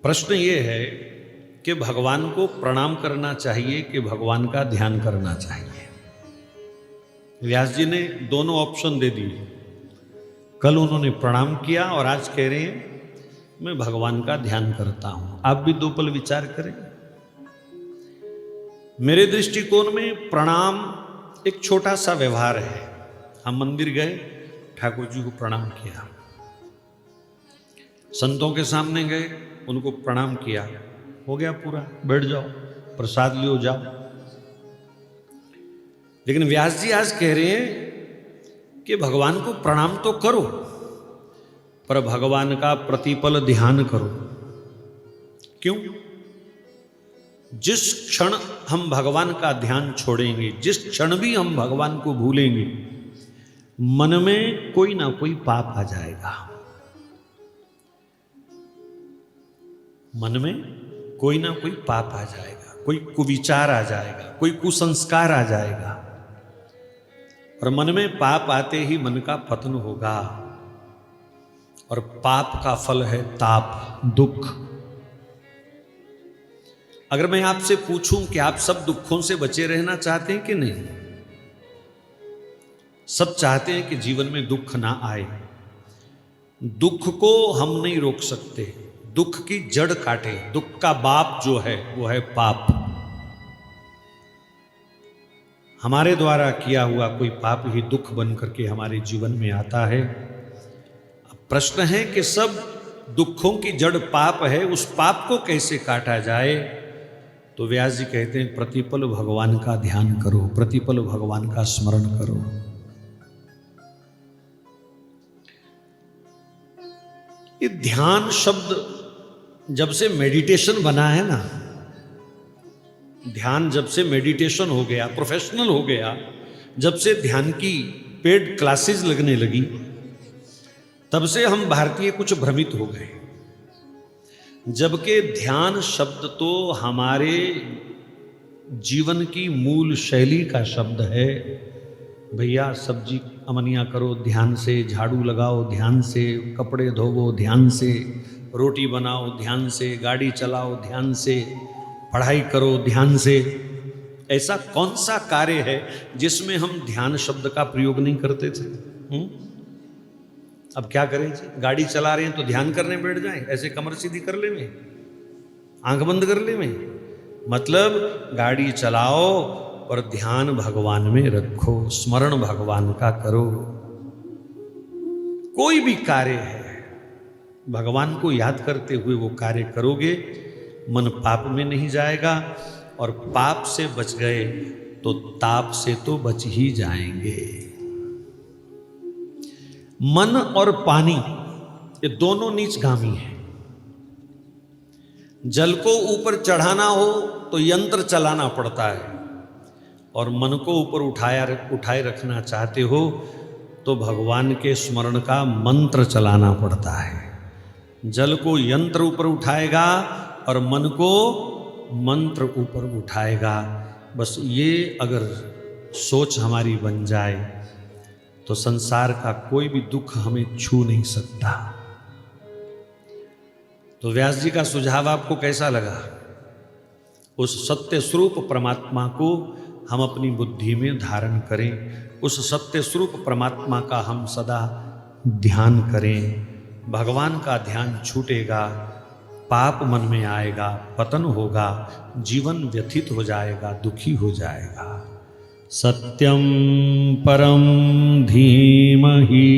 प्रश्न ये है कि भगवान को प्रणाम करना चाहिए कि भगवान का ध्यान करना चाहिए। व्यास जी ने दोनों ऑप्शन दे दिए। कल उन्होंने प्रणाम किया और आज कह रहे हैं मैं भगवान का ध्यान करता हूं। आप भी दो पल विचार करें। मेरे दृष्टिकोण में प्रणाम एक छोटा सा व्यवहार है। हम मंदिर गए, ठाकुर जी को प्रणाम किया, संतों के सामने गए, उनको प्रणाम किया, हो गया पूरा, बैठ जाओ, प्रसाद लियो, जाओ। लेकिन व्यास जी आज कह रहे हैं कि भगवान को प्रणाम तो करो, पर भगवान का प्रतिपल ध्यान करो। क्यों? जिस क्षण हम भगवान का ध्यान छोड़ेंगे, जिस क्षण भी हम भगवान को भूलेंगे, मन में कोई ना कोई पाप आ जाएगा। मन में कोई ना कोई पाप आ जाएगा, कोई कुविचार आ जाएगा, कोई कुसंस्कार आ जाएगा। और मन में पाप आते ही मन का पतन होगा। और पाप का फल है ताप, दुख। अगर मैं आपसे पूछूं कि आप सब दुखों से बचे रहना चाहते हैं कि नहीं? सब चाहते हैं कि जीवन में दुख ना आए। दुख को हम नहीं रोक सकते, दुख की जड़ काटे। दुख का बाप जो है वो है पाप। हमारे द्वारा किया हुआ कोई पाप ही दुख बन करके हमारे जीवन में आता है। अब प्रश्न है कि सब दुखों की जड़ पाप है, उस पाप को कैसे काटा जाए? तो व्यास जी कहते हैं प्रतिपल भगवान का ध्यान करो, प्रतिपल भगवान का स्मरण करो। ये ध्यान शब्द जब से मेडिटेशन बना है ना, ध्यान जब से मेडिटेशन हो गया, प्रोफेशनल हो गया, जब से ध्यान की पेड क्लासेस लगने लगी, तब से हम भारतीय कुछ भ्रमित हो गए। जबकि ध्यान शब्द तो हमारे जीवन की मूल शैली का शब्द है। भैया सब्जी अमनिया करो ध्यान से, झाड़ू लगाओ ध्यान से, कपड़े धोवो ध्यान से, रोटी बनाओ ध्यान से, गाड़ी चलाओ ध्यान से, पढ़ाई करो ध्यान से। ऐसा कौन सा कार्य है जिसमें हम ध्यान शब्द का प्रयोग नहीं करते थे? अब क्या करें जी? गाड़ी चला रहे हैं तो ध्यान करने बैठ जाएं, ऐसे कमर सीधी कर ले में, आंख बंद कर ले में। मतलब गाड़ी चलाओ और ध्यान भगवान में रखो, स्मरण भगवान का करो। कोई भी कार्य है भगवान को याद करते हुए वो कार्य करोगे, मन पाप में नहीं जाएगा। और पाप से बच गए तो ताप से तो बच ही जाएंगे। मन और पानी ये दोनों नीचगामी हैं। जल को ऊपर चढ़ाना हो तो यंत्र चलाना पड़ता है, और मन को ऊपर उठाए रखना चाहते हो तो भगवान के स्मरण का मंत्र चलाना पड़ता है। जल को यंत्र ऊपर उठाएगा और मन को मंत्र ऊपर उठाएगा। बस ये अगर सोच हमारी बन जाए तो संसार का कोई भी दुख हमें छू नहीं सकता। तो व्यास जी का सुझाव आपको कैसा लगा? उस सत्य स्वरूप परमात्मा को हम अपनी बुद्धि में धारण करें, उस सत्य स्वरूप परमात्मा का हम सदा ध्यान करें। भगवान का ध्यान छूटेगा, पाप मन में आएगा, पतन होगा, जीवन व्यथित हो जाएगा, दुखी हो जाएगा। सत्यं परं धीमहि